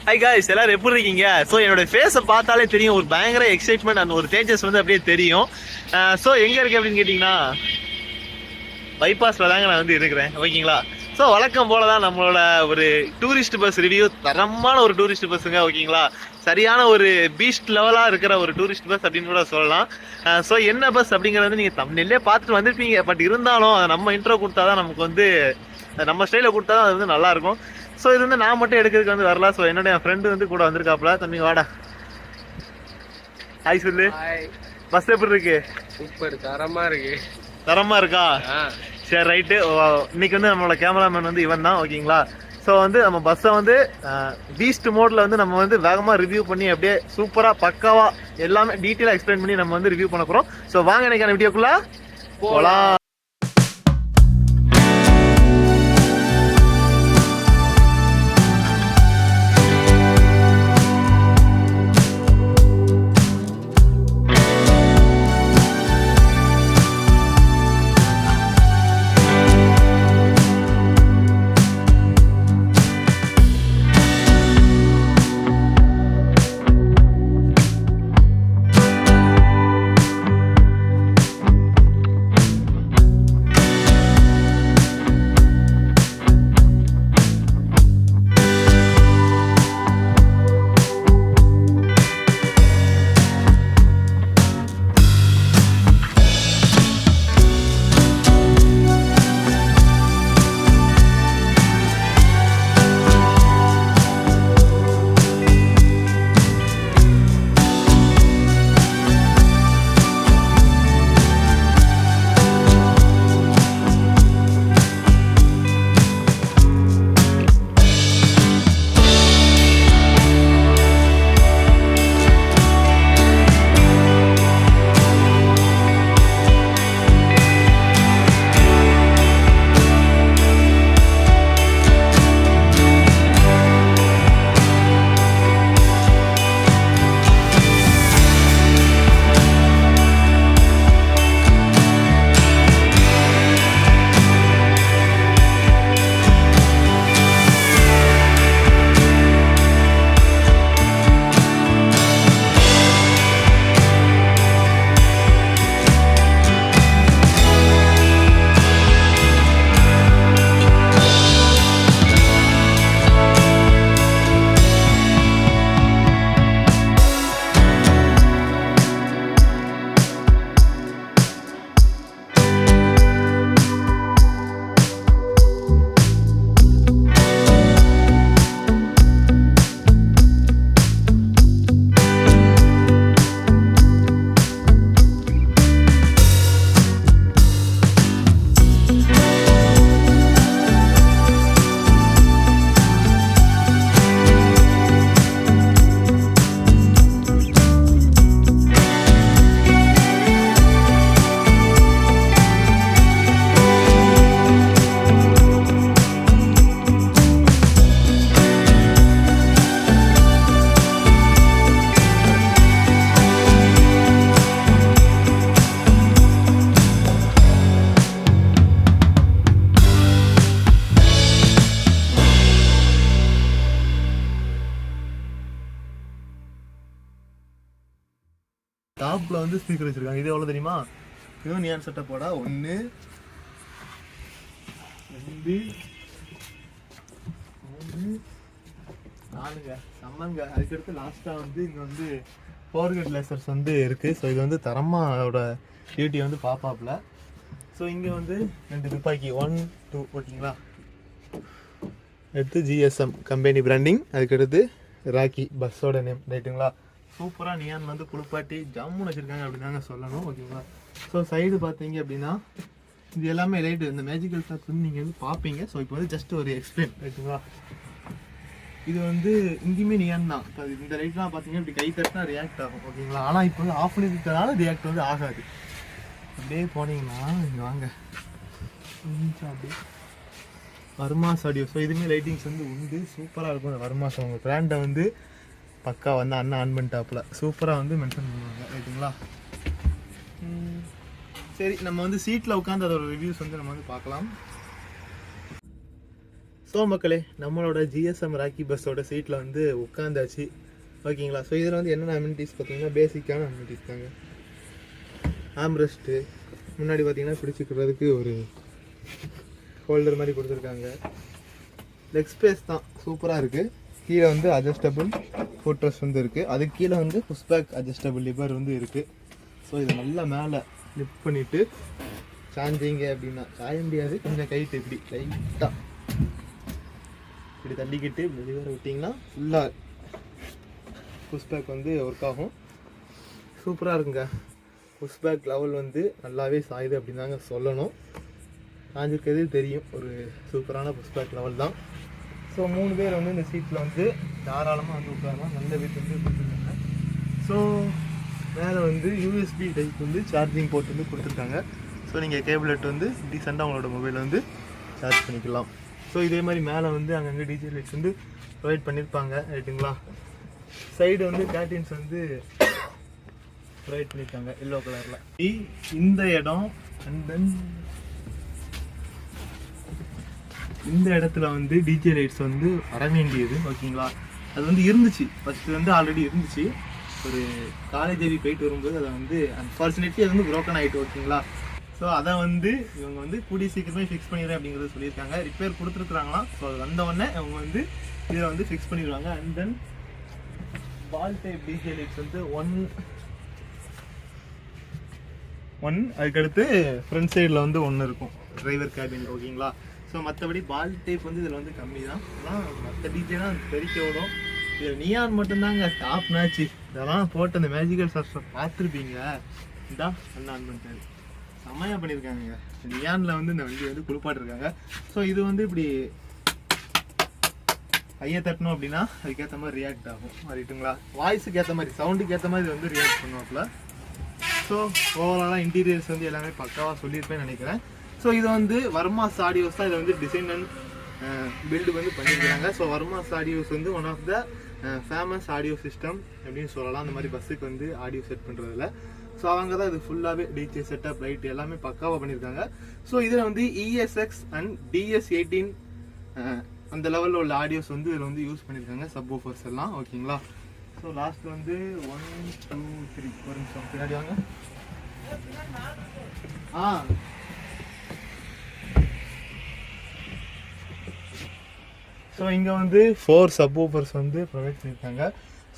Hi guys, எல்லாரும் எப்படி இருக்கீங்க? ஸோ என்னோட ஃபேஸை பார்த்தாலே தெரியும், ஒரு பயங்கர எக்ஸைட்மெண்ட் அந்த ஒரு சேஞ்சஸ் வந்து அப்படியே தெரியும். ஸோ எங்கே இருக்கு அப்படின்னு கேட்டிங்கன்னா, பைபாஸில் தாங்க நான் வந்து இருக்கிறேன். ஓகேங்களா? ஸோ வழக்கம் போல தான் நம்மளோட ஒரு டூரிஸ்ட் பஸ் ரிவ்யூ, தரமான ஒரு டூரிஸ்ட் பஸ்ஸுங்க. ஓகேங்களா? சரியான ஒரு பீஸ்ட் லெவலாக இருக்கிற ஒரு டூரிஸ்ட் பஸ் அப்படின்னு கூட சொல்லலாம். ஸோ என்ன பஸ் அப்படிங்கிறது வந்து நீங்கள் தமிழ்லேயே பார்த்துட்டு வந்திருப்பீங்க. பட் இருந்தாலும் அதை நம்ம இன்ட்ரோ கொடுத்தா தான் நமக்கு வந்து நம்ம ஸ்டைலில் கொடுத்தா தான் அது வந்து நல்லாயிருக்கும். ஸோ இது வந்து நான் மட்டும் எடுக்கிறதுக்கு வந்து வரல. ஸோ என்னோட என் ஃப்ரெண்டு வந்து கூட வந்திருக்காப்புல. தம்பி வாடா, ஹாய் சொல்லு. பஸ் எப்படி இருக்கு? சூப்பர், தரமா இருக்கு. தரமா இருக்கா? சரி, ரைட்டு. இன்னைக்கு வந்து நம்மளோட கேமராமேன் வந்து இவன் தான். ஓகேங்களா? ஸோ வந்து நம்ம பஸ்ஸை வந்து பீஸ்ட் மோட்ல வந்து நம்ம வந்து வேகமாக ரிவ்யூ பண்ணி அப்படியே சூப்பராக பக்காவா எல்லாமே டீட்டெயிலாக எக்ஸ்பிளைன் பண்ணி நம்ம வந்து ரிவ்யூ பண்ண போகிறோம். ஸோ வாங்க இன்னைக்கான வீடியோக்குள்ள போகலாம். டாப்ல வந்து ஸ்பீக்கர் வச்சிருக்காங்க. இது எவ்வளவு தெரியுமா? இதுவும் நியான் செட்டப்போட 1 2 3 4ங்க சம்மங்க. அதுக்கடுத்து லாஸ்டா வந்து இங்க வந்து ஃபோர்கட் லேசர்ஸ் வந்து இருக்கு. ஸோ இது வந்து தரமா அதோட டியூட்டி வந்து பாப்பாப்ல. ஸோ இங்க வந்து 2 துப்பாக்கி 1 2. ஓகேங்களா? அடுத்து ஜிஎஸ்எம் கம்பெனி பிராண்டிங். அதுக்கடுத்து ராக்கி பஸ்ஸோட நேம். ரைட்டுங்களா? சூப்பராக நியான் வந்து குளிப்பாட்டி ஜம்முன்னு வச்சுருக்காங்க அப்படின்னாங்க சொல்லணும். ஓகேங்களா? ஸோ சைடு பார்த்தீங்க அப்படின்னா இது எல்லாமே லைட்டு இந்த மேஜிக்கல் ஷாப்ஸ் வந்து நீங்கள் வந்து பார்ப்பீங்க. ஸோ இப்போ வந்து ஜஸ்ட் ஒரு எக்ஸ்பிளைன். ரைட்டுங்களா? இது வந்து இங்கேயுமே நியான் தான். இப்போ இந்த லைட்லாம் பார்த்தீங்கன்னா இப்படி கை தட்டினா ரியாக்ட் ஆகும். ஓகேங்களா? ஆனால் இப்போ வந்து ஆஃப் பண்ணி இருக்கிறதுனால ரியாக்ட் வந்து ஆகாது. அப்படியே போனீங்கன்னா இங்கே வாங்க அப்படியே வர்மாஸ் ஆடியோ. ஸோ இதுவுமே லைட்டிங்ஸ் வந்து உண்டு. சூப்பராக இருக்கும் அந்த வர்மாஸ். அவங்க பிராண்டை வந்து பக்கா வந்து அண்ணன் ஆன் பண்ணிட்டாப்புல சூப்பராக வந்து மென்ஷன் பண்ணுவாங்க. ரைட்டுங்களா? சரி, நம்ம வந்து சீட்டில் உட்காந்து அதோட ரிவ்யூஸ் வந்து நம்ம வந்து பார்க்கலாம். ஸோ மக்களே, நம்மளோட ஜிஎஸ்எம் ராக்கி பஸ்ஸோட சீட்டில் வந்து உட்காந்தாச்சு ஓகேங்களா. ஸோ இதில் வந்து என்னென்ன அம்யூனிட்டிஸ் பார்த்தீங்கன்னா பேசிக்கான அம்யூனிட்டிஸ் தாங்க. ஆம்ரெஸ்ட்டு, முன்னாடி பார்த்தீங்கன்னா பிடிச்சிக்கிறதுக்கு ஒரு ஹோல்டர் மாதிரி கொடுத்துருக்காங்க. லெக் ஸ்பேஸ் தான் சூப்பராக இருக்குது. கீழே வந்து அட்ஜஸ்டபிள் ஃபுட் ரெஸ்ட் வந்து இருக்குது. அதுக்கு கீழே வந்து புஷ்பேக் அட்ஜஸ்டபிள் லிவர் வந்து இருக்குது. ஸோ இதை நல்லா மேலே லிஃப்ட் பண்ணிவிட்டு சாஞ்சிங்க அப்படின்னா சாய முடியாது, கொஞ்சம் கைட்டு இப்படி லைட்டாக இப்படி தள்ளிக்கிட்டு மெதுவாக விட்டிங்கன்னா ஃபுல்லாக புஷ்பேக் வந்து ஒர்க் ஆகும். சூப்பராக இருக்குங்க. புஷ்பேக் லெவல் வந்து நல்லாவே சாயுது அப்படின்னு தாங்க சொல்லணும். சாஞ்சிருக்கிறது தெரியும், ஒரு சூப்பரான புஷ்பேக் லெவல் தான். ஸோ 3 பேர் வந்து இந்த சீட்டில் வந்து தாராளமாக வந்து உட்காரலாம். நல்ல வீட்டு வந்து கொடுத்துருக்காங்க. ஸோ மேலே வந்து யூஎஸ்பி டைப் வந்து சார்ஜிங் போர்ட் வந்து கொடுத்துருக்காங்க. ஸோ நீங்கள் கேபிள் எடுத்து வந்து டீசெண்டாக உங்களோட மொபைல் வந்து சார்ஜ் பண்ணிக்கலாம். ஸோ இதே மாதிரி மேலே வந்து அங்கங்கே டிஜே லைட்ஸ் வந்து ப்ரொவைட் பண்ணியிருப்பாங்க ரைட்டுங்களா. சைடு வந்து கேட்டின்ஸ் வந்து ப்ரொவைட் பண்ணியிருக்காங்க எல்லோ கலரில். இந்த இடம் அண்ட் தென் இந்த இடத்துல வந்து டிஜே லைட்ஸ் வந்து வர வேண்டியது ஓகேங்களா. அது வந்து இருந்துச்சு, ஃபஸ்ட்டு வந்து ஆல்ரெடி இருந்துச்சு. ஒரு காலேஜ் ஏறி போயிட்டு வரும்போது அதை வந்து அன்ஃபார்ச்சுனேட்லி அது வந்து ப்ரோக்கன் ஆகிட்டு ஓகேங்களா. ஸோ அதை வந்து இவங்க வந்து கூடிய சீக்கிரமே ஃபிக்ஸ் பண்ணிடுறேன் அப்படிங்கிறத சொல்லியிருக்காங்க. ரிப்பேர் கொடுத்துருக்குறாங்களாம். ஸோ அது வந்தவொடனே அவங்க வந்து இதை வந்து ஃபிக்ஸ் பண்ணிடுவாங்க. And then ball type DJ lights வந்து ஒன் அதுக்கடுத்து ஃப்ரண்ட் சைடில் வந்து ஒன்று இருக்கும் டிரைவர் கேபின் ஓகேங்களா. ஸோ மற்றபடி பால் டைப் வந்து இதில் வந்து கம்மி தான். ஆனால் மற்ற டிஜேலாம் பெருக்கி விடும். இதில் நியான் மட்டும்தாங்க டாப் மேட்ச்சு. இதெல்லாம் போட்டு அந்த மேஜிக்கல் சார்ஸை பார்த்துருப்பீங்க. இதான் ஆன் பண்ணிட்டாரு, செம்மையாக பண்ணியிருக்காங்க. நியானில் வந்து இந்த வண்டி வந்து குளிப்பாட்டிருக்காங்க. ஸோ இது வந்து இப்படி கையை தட்டணும் அப்படின்னா அதுக்கேற்ற மாதிரி ரியாக்ட் ஆகும் ரைட்டுங்களா. வாய்ஸுக்கு ஏற்ற மாதிரி சவுண்டுக்கு ஏற்ற மாதிரி இது வந்து ரியாக்ட் பண்ணுவாப்புல. ஸோ ஓவராலாக இன்டீரியர்ஸ் வந்து எல்லாமே பக்காவாக சொல்லியிருப்பேன்னு நினைக்கிறேன். ஸோ இது வந்து வர்மாஸ் ஆடியோஸ் தான் இதை வந்து டிசைன் அண்ட் பில்டு வந்து பண்ணியிருக்காங்க. ஸோ வர்மாஸ் ஆடியோஸ் வந்து one of the famous audio system அப்படின்னு சொல்லலாம். அந்த மாதிரி பஸ்ஸுக்கு வந்து ஆடியோ செட் பண்ணுறதுல. ஸோ அவங்க தான் இது ஃபுல்லாகவே டிஜே செட்டப் லைட் எல்லாமே பக்காவாக பண்ணியிருக்காங்க. ஸோ இதில் வந்து ESX அண்ட் DS18 அந்த லெவலில் உள்ள ஆடியோஸ் வந்து இதில் வந்து யூஸ் பண்ணியிருக்காங்க, சப் ஊஃபர்ஸ் எல்லாம் ஓகேங்களா. ஸோ லாஸ்ட் வந்து 1 2 3 ஒரு நிமிஷம் பின்னாடி வாங்க. ஸோ இங்கே வந்து 4 சப் ஊஃபர்ஸ் வந்து ப்ரொவைட் பண்ணியிருக்காங்க.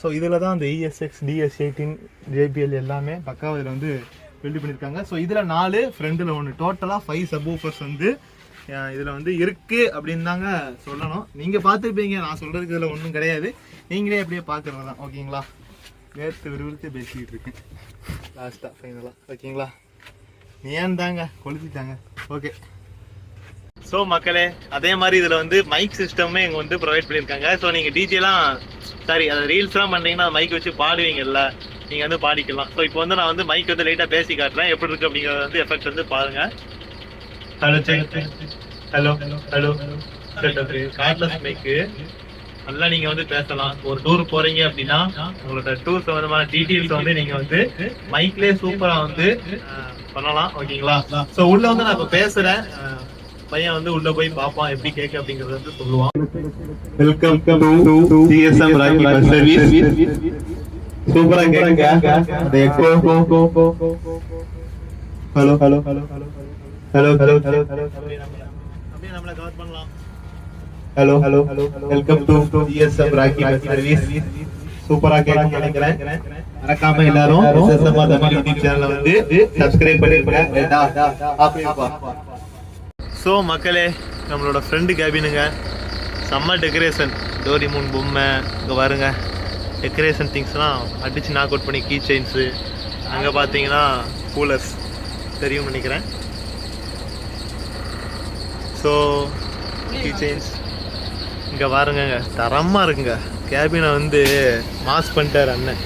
ஸோ இதில் தான் அந்த ESX DS18 JBL எல்லாமே பக்காவாக இதில் வந்து பில்டு பண்ணியிருக்காங்க. ஸோ இதில் 4 ஃப்ரெண்டில் 1 டோட்டலாக 5 சப் ஊஃபர்ஸ் வந்து இதில் வந்து இருக்குது அப்படின்னு தாங்க சொல்லணும். நீங்கள் பார்த்துருப்பீங்க, நான் சொல்கிறதுக்கு இதில் ஒன்றும் கிடையாது, நீங்களே அப்படியே பார்க்குறது தான் ஓகேங்களா. வேர்த்து விறுவிறுத்து பேசிக்கிட்டு இருக்கேன் லாஸ்ட்டாக ஃபைனலாக ஓகேங்களா. ஏன் தாங்க கொளுத்திட்டாங்க. ஓகே ஸோ மக்களே, அதே மாதிரி இதில் வந்து மைக் சிஸ்டமே இங்கே வந்து ப்ரொவைட் பண்ணியிருக்காங்க. ஸோ நீங்கள் டிஜேலாம் சாரி அதை ரீல்ஸ்லாம் பண்ணுறீங்கன்னா மைக் வச்சு பாடுவீங்கல்ல, நீங்கள் வந்து பாடிக்கலாம். ஸோ இப்போ வந்து நான் வந்து மைக் வந்து லைட்டாக பேசி காட்டுறேன், எப்படி இருக்குது அப்படிங்கிறத வந்து எஃபெக்ட் வந்து பாருங்கள். ஹலோ ஹலோ ஹலோ கார்ட்லெஸ் மைக்கு நல்லா நீங்கள் வந்து பேசலாம். ஒரு டூர் போகிறீங்க அப்படின்னா உங்களோட டூர் சம்மந்தமான டீட்டெயில்ஸ் வந்து நீங்கள் வந்து மைக்லேயே சூப்பராக வந்து பண்ணலாம் ஓகேங்களா. ஸோ உள்ளே வந்து நான் இப்போ பேசுகிறேன், பையன் வந்து உள்ள போய் பாப்பான் எப்படி கேட்க அப்படிங்கறத வந்து சொல்லுவான். Welcome to GSM Rocky bus service. சூப்பரா கேக்குங்க. அந்த echo hello hello hello hello hello hello அப்படியே நம்மள கவர் பண்ணலாம். Hello hello welcome to GSM Rocky bus service. சூப்பரா கேட்க நினைக்கிறேன். மறக்காம எல்லாரும் GSM தமிழ் யூடியூப் சேனலை வந்து சப்ஸ்கிரைப் பண்ணிருங்க. அப்படிப்பா. ஸோ மக்களே, நம்மளோட ஃப்ரெண்டு கேபினுங்க, செம்ம டெக்கரேஷன், டோரிமூன் பொம்மை இங்கே பாருங்க, டெக்கரேஷன் திங்ஸ்லாம் அடித்து நாக் அவுட் பண்ணி கீ செயின்ஸு, அங்கே பார்த்தீங்கன்னா கூலர்ஸ் தெரியும் நினைக்கிறேன். ஸோ கீ செயின்ஸ் இங்கே பாருங்க, தரமாக இருக்குங்க. கேபினை வந்து மாஸ் பண்ணிட்டார் அண்ணன்.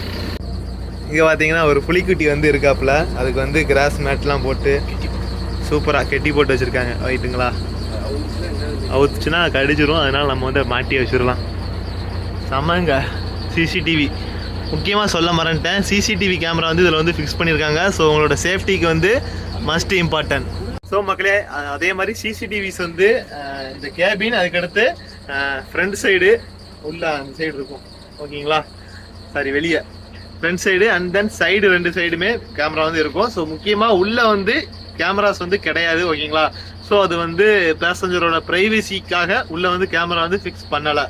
இங்கே பார்த்தீங்கன்னா ஒரு புலிக்குட்டி வந்து இருக்காப்புல, அதுக்கு வந்து கிராஸ் மேட்லாம் போட்டு சூப்பராக கெட்டி போட்டு வச்சுருக்காங்க ரைட்டுங்களா. அவுத்துச்சுன்னா கடிச்சிடும், அதனால் நம்ம வந்து மாட்டி வச்சிடலாம். செம்மங்க. சிசிடிவி முக்கியமாக சொல்ல மறந்துட்டேன், சிசிடிவி கேமரா வந்து இதில் வந்து ஃபிக்ஸ் பண்ணியிருக்காங்க. ஸோ உங்களோட சேஃப்டிக்கு வந்து மஸ்ட் இம்பார்ட்டன்ட். ஸோ மக்களே அதே மாதிரி சிசிடிவிஸ் வந்து இந்த கேபின், அதுக்கடுத்து ஃப்ரண்ட் சைடு உள்ள அந்த சைடு இருக்கும் ஓகேங்களா, சாரி வெளியே front side and then side 2 சைடுமே கேமரா வந்து இருக்கும். ஸோ முக்கியமாக உள்ள வந்து கேமராஸ் வந்து கிடையாது ஓகேங்களா. ஸோ அது வந்து பேசஞ்சரோட ப்ரைவசிக்காக உள்ள வந்து கேமரா வந்து ஃபிக்ஸ் பண்ணலை.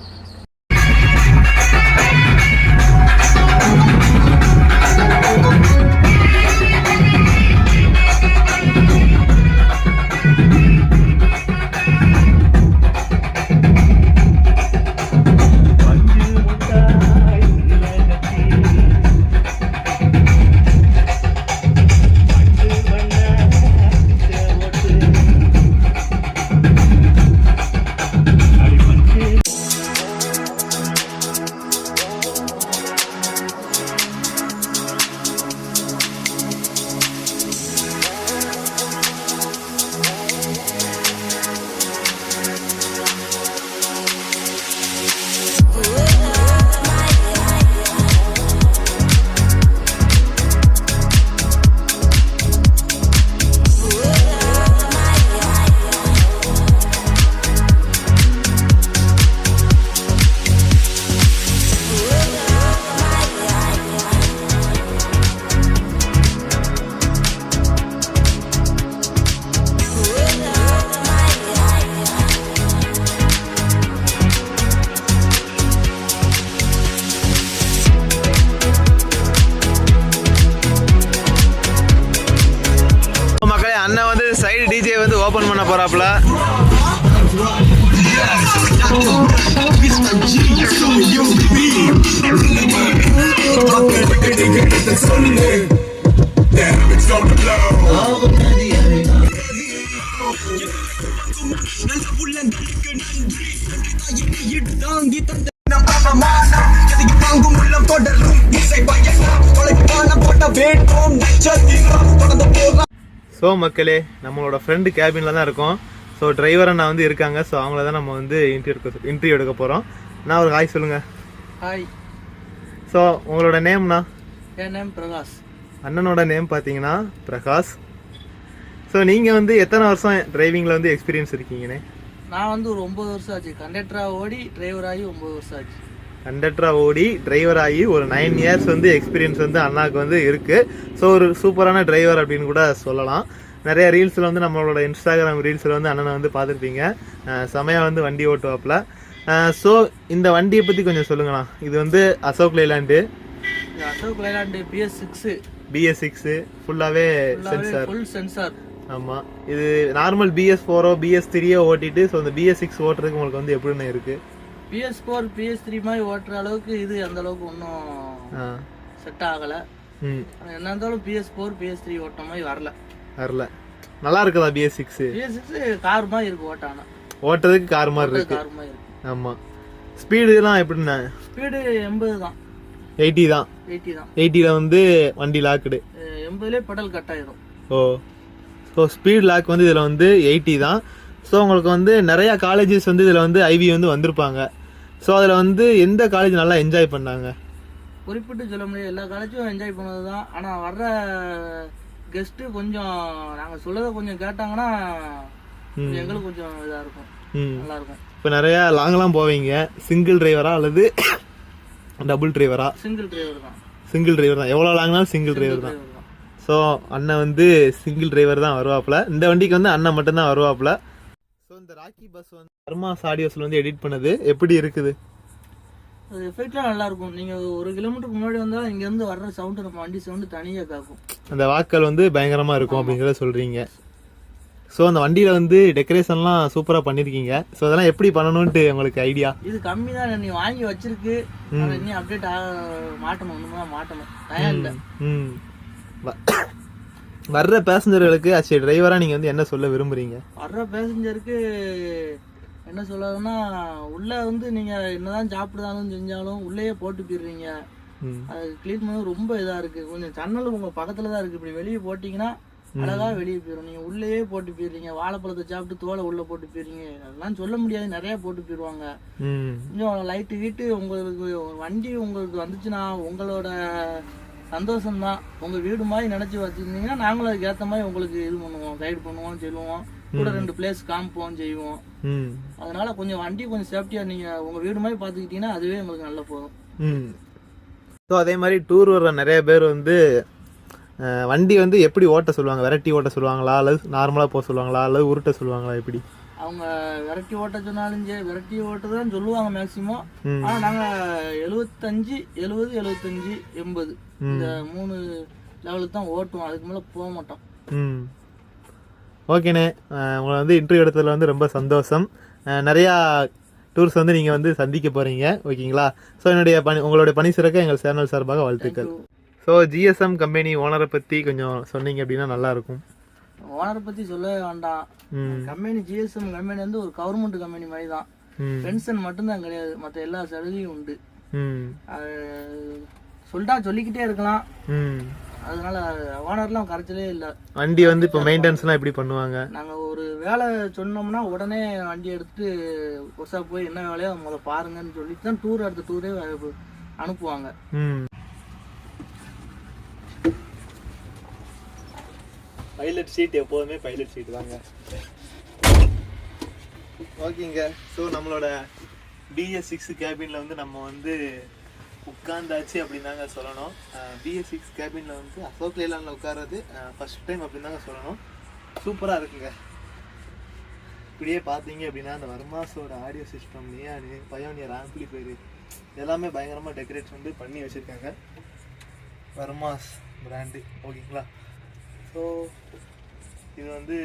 அண்ணன் வந்து சைடு டிஜே வந்து ஓபன் பண்ண போறாப்ல. ஸோ மக்களே நம்மளோட ஃப்ரெண்டு கேபினில் தான் இருக்கோம். ஸோ டிரைவர் அண்ணா வந்து இருக்காங்க. ஸோ அவங்கள தான் நம்ம வந்து இன்டர்வியூ எடுக்க போகிறோம். நான் ஒரு ஹாய் சொல்லுங்கள். ஹாய். ஸோ உங்களோட நேம்ண்ணா? என் நேம் பிரகாஷ். அண்ணனோட நேம் பார்த்தீங்கன்னா பிரகாஷ். ஸோ நீங்கள் வந்து எத்தனை வருஷம் டிரைவிங்கில் வந்து எக்ஸ்பீரியன்ஸ் இருக்கீங்கண்ணே? நான் வந்து ஒரு 9 வருஷம் ஆச்சு. கண்டக்டராக ஓடி டிரைவர் ஆகி 9 வருஷம் ஆச்சு. கண்டக்டராக ஓடி டிரைவர் ஆகி ஒரு 9 இயர்ஸ் வந்து எக்ஸ்பீரியன்ஸ் வந்து அண்ணாவுக்கு வந்து இருக்குது. ஸோ ஒரு சூப்பரான டிரைவர் அப்படின்னு கூட சொல்லலாம். நிறைய ரீல்ஸில் வந்து நம்மளோட இன்ஸ்டாகிராம் ரீல்ஸில் வந்து அண்ணனை வந்து பார்த்துருப்பீங்க. செமையாக வந்து வண்டி ஓட்டுவாப்பில். ஸோ இந்த வண்டியை பற்றி கொஞ்சம் சொல்லுங்கண்ணா. இது வந்து Ashok Leyland. Ashok Leyland BS6 ஃபுல்லாகவே சென்சார். Full sensor. ஆமாம். இது நார்மல் BS4 BS3 ஓட்டிட்டு ஸோ இந்த BS6 ஓட்டுறதுக்கு உங்களுக்கு வந்து எப்படின்னு இருக்குது? PS4 PS3 மாதிரி ஓட்டுற அளவுக்கு இது அந்த அளவுக்கு ஒன்றும் செட் ஆகலை. என்ன இருந்தாலும் PS4 PS3 ஓட்டுற மாதிரி வரல. நல்லா இருக்குதா BS6? கார் மாதிரி இருக்கு ஓட்டானா. ஓட்டுறதுக்கு கார் மாதிரி இருக்கு. ஆமாம். ஸ்பீடுலாம் எப்படிண்ணா? ஸ்பீடு 80 தான். 80 தான். 80ல வந்து வண்டி லாக்குடு. 80லே பெடல் கட் ஆயிடும். ஓ. ஸோ ஸ்பீட் லாக் வந்து இதில் வந்து 80 தான். ஸோ உங்களுக்கு வந்து நிறையா காலேஜஸ் வந்து இதில் வந்து ஐவி வந்து வந்திருப்பாங்க. ஸோ அதில் வந்து எந்த காலேஜ் நல்லா என்ஜாய் பண்ணாங்க? குறிப்பிட்டு சொல்ல முடியாது, எல்லா காலேஜும் என்ஜாய் பண்ணது தான். ஆனால் வர்ற கெஸ்ட்டு கொஞ்சம் நாங்கள் சொல்லதை கொஞ்சம் கேட்டாங்கன்னா எங்களுக்கு கொஞ்சம் இதாக இருக்கும், நல்லா இருக்கும். இப்போ நிறையா லாங்கெலாம் போவீங்க. சிங்கிள் டிரைவரா அல்லது டபுள் டிரைவரா? சிங்கிள் டிரைவர் தான். சிங்கிள் டிரைவர் தான். எவ்வளோ லாங்னாலும் சிங்கிள் டிரைவர் தான். ஸோ அண்ணன் வந்து சிங்கிள் டிரைவர் தான் வருவாப்புல. இந்த வண்டிக்கு வந்து அண்ணன் மட்டும்தான் வருவாப்புல. ஸோ இந்த ராக்கி பஸ் வந்து அர்மாஸ் ஆடியோஸில் வந்து எடிட் பண்ணது எப்படி இருக்குது? அது எஃபெக்ட்லாம் நல்லா இருக்கும். நீங்கள் 1 கிலோமீட்டருக்கு முன்னாடி வந்தால் இங்கேருந்து வர்ற சவுண்டு நம்ம வண்டி சவுண்டு தனியாக காக்கும். அந்த வாக்கள் வந்து பயங்கரமாக இருக்கும் அப்படிங்கிறத சொல்கிறீங்க. ஸோ அந்த வண்டியில் வந்து டெக்கரேஷன்லாம் சூப்பராக பண்ணியிருக்கீங்க. ஸோ அதெல்லாம் எப்படி பண்ணணும்ட்டு உங்களுக்கு ஐடியா? இது கம்மி தான், நீ வாங்கி வச்சிருக்கு, இன்னும் அப்டேட் மாட்டணும், ஒன்றுமா மாட்டணும், தயார் இல்லை. வர்ற பேசஞ்சர்களுக்கு ஆச்சு டிரைவரா நீங்க வந்து என்ன சொல்ல விரும்புறீங்க? வர்ற பேசஞ்சருக்கு என்ன சொல்லணும்னா, உள்ள வந்து நீங்க என்னதான் சாப்பிடுதாலும் செஞ்சாலும் உள்ளேயே போட்டு போயிடுறீங்க. அது கிளீன் பண்ண ரொம்ப இதா இருக்கு. கொஞ்சம் ஜன்னல் உங்க பக்கத்துல தான் இருக்கு. இப்படி வெளியே போட்டீங்கன்னா அழகா வெளியே போயிடும். நீங்க உள்ளேயே போட்டு போயிடுறீங்க. வாழைப்பழத்தை சாப்பிட்டு தோலை உள்ள போட்டு போயிடுறீங்க. அதெல்லாம் சொல்ல முடியாது, நிறைய போட்டு போயிடுவாங்க. கொஞ்சம் லைட்டு வீட்டு உங்களுக்கு வண்டி உங்களுக்கு வந்துச்சுன்னா உங்களோட சந்தோஷம்தான். உங்க வீடு மாதிரி நினைச்சு வச்சிருந்தீங்கன்னா நாங்களும் அதுக்கு ஏத்த மாதிரி உங்களுக்கு இது பண்ணுவோம், கைடு பண்ணுவோம், சொல்லுவோம், கூட 2 பிளேஸ் காமிப்போம் செய்வோம். அதனால கொஞ்சம் வண்டி கொஞ்சம் சேஃப்டியா நீங்க உங்க வீடு மாதிரி பாத்துக்கிட்டீங்கன்னா அதுவே உங்களுக்கு நல்லா போதும். ஸோ அதே மாதிரி டூர் வர்ற நிறைய பேர் வந்து வண்டி வந்து எப்படி ஓட்ட சொல்லுவாங்க? விரட்டி ஓட்ட சொல்லுவாங்களா, அல்லது நார்மலா போக சொல்லுவாங்களா, அல்லது உருட்ட சொல்லுவாங்களா? எப்படி அவங்க விரட்டி ஓட்ட சொன்னாலும் விரட்டி ஓட்டதான் சொல்லுவாங்க மேக்சிமம். ஆனா நாங்க 75, 70, 75, 80 இந்த 3 லெவலுக்கு தான் ஓட்டுவோம். அதுக்கு மேல போக மாட்டோம். ஓகேண்ணே, உங்களை வந்து இன்டர்வியூ எடுத்ததுல வந்து ரொம்ப சந்தோஷம். நிறையா டூர்ஸ் வந்து நீங்கள் வந்து சந்திக்க போகிறீங்க, ஓகேங்களா? ஸோ என்னுடைய உங்களுடைய பணி சிறக்க எங்கள் சேனல் சார்பாக வாழ்த்துக்கள். ஸோ ஜிஎஸ்எம் கம்பெனி ஓனரை பற்றி கொஞ்சம் சொன்னீங்க அப்படின்னா நல்லாயிருக்கும். ஓனரை பற்றி சொல்லவே வேண்டாம். கம்பெனி ஜிஎஸ்எம் கம்பெனி வந்து ஒரு கவர்மெண்ட் கம்பெனி மாதிரி தான். பென்ஷன் மட்டும்தான் கிடையாது, மற்ற எல்லா சலுகையும் உண்டு. சொல்லிக்கிட்டே இருக்கலாம். அதனால ஓனர்லாம் கரைச்சலே இல்லை. வண்டி வந்து இப்போ மெயின்டெனன்ஸ்லாம் எப்படி பண்ணுவாங்க? நாங்கள் ஒரு வேலை சொன்னோம்னா உடனே வண்டி எடுத்து ஒர்க்ஷாப் போய் என்ன வேலையோ முதல்ல பாருங்கன்னு சொல்லிட்டு தான் டூர் அடுத்த டூரே அனுப்புவாங்க. பைலட் சீட் எப்போதுமே பைலட் சீட் தாங்க. ஓகேங்க, ஸோ நம்மளோட BS6 கேபினில் வந்து நம்ம வந்து உட்காந்தாச்சு அப்படின்னு தாங்க சொல்லணும். BS6 கேபினில் வந்து அசோக் லேலாண்டில் உட்கார்றது ஃபர்ஸ்ட் டைம் அப்படின்னு தாங்க சொல்லணும். சூப்பராக இருக்குங்க. இப்படியே பார்த்தீங்க அப்படின்னா அந்த வர்மாஸோட audio system, neon, pioneer amplifier எல்லாமே பயங்கரமாக டெக்கரேட் வந்து பண்ணி வச்சுருக்காங்க. வர்மாஸ் பிராண்டு, ஓகேங்களா? ஸோ இது வந்து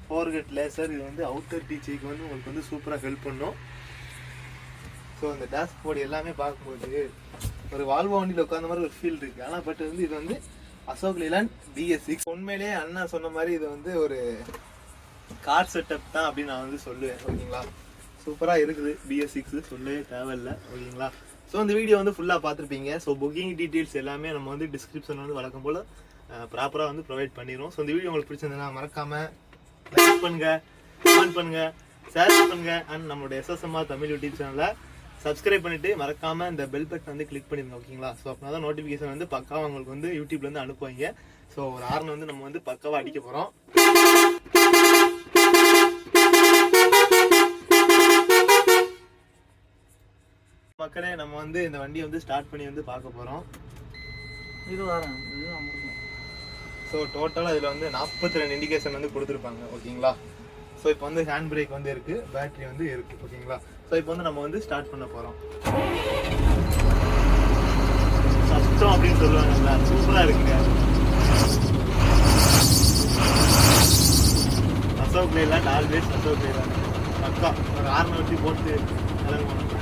4GT லேசர். இது வந்து அவுட்டர் டீச்சிங்க்கு வந்து உங்களுக்கு வந்து சூப்பராக ஹெல்ப் பண்ணும். ஸோ அந்த டேஷ்போர்டு எல்லாமே பார்க்கும்போது ஒரு வால்வோ வண்டியில் உட்காந்த மாதிரி ஒரு ஃபீல் இருக்குது. ஆனால் பட் வந்து இது வந்து அசோக் லேலாண்ட் BS6. உண்மையிலேயே அண்ணா சொன்ன மாதிரி இது வந்து ஒரு கார் செட்டப் தான் அப்படின்னு நான் வந்து சொல்லுவேன், ஓகேங்களா? சூப்பராக இருக்குது BS6, சொல்லவே தேவையில்லை, ஓகேங்களா? ஸோ இந்த வீடியோ வந்து ஃபுல்லாக பார்த்துருப்பீங்க. ஸோ புக்கிங் டீட்டெயில்ஸ் எல்லாமே நம்ம வந்து டிஸ்கிரிப்ஷன் வந்து வழக்கம் போல் ப்ராப்பராக வந்து ப்ரொவைட் பண்ணிடுவோம். ஸோ இந்த வீடியோ உங்களுக்கு பிடிச்சிருந்ததுன்னா மறக்காமல் லைக் பண்ணுங்கள், கமெண்ட் பண்ணுங்கள், ஷேர் பண்ணுங்கள். அண்ட் நம்மளோட SSMR தமிழ் யூடியூப் சேனலை சப்ஸ்கிரைப் பண்ணிவிட்டு மறக்காமல் இந்த பெல் பட்டன் வந்து கிளிக் பண்ணிடுங்க, ஓகேங்களா? ஸோ அப்படின்னா தான் நோட்டிஃபிகேஷன் வந்து பக்காவாக உங்களுக்கு வந்து யூடியூப்லேருந்து அனுப்புவாங்க. ஸோ ஒரு ஹார்ன் வந்து நம்ம வந்து பக்காவாக அடிக்க போகிறோம். மக்களே, நம்ம வந்து இந்த வண்டியை வந்து ஸ்டார்ட் பண்ணி வந்து பார்க்க போகிறோம். ஸோ டோட்டலாக இதில் வந்து 42 இண்டிகேஷன் வந்து கொடுத்துருப்பாங்க, ஓகேங்களா? ஸோ இப்போ வந்து ஹேண்ட் பிரேக் வந்து இருக்குது, பேட்டரி வந்து இருக்குது, ஓகேங்களா? ஸோ இப்போ வந்து நம்ம வந்து ஸ்டார்ட் பண்ண போகிறோம். சத்தம் அப்படின்னு சொல்லுவாங்கல்ல, சூப்பராக இருக்குங்க. Ashok Leyland always Ashok Leyland. அக்கா ஒரு 6 வச்சு போட்டு இறங்குவோம்.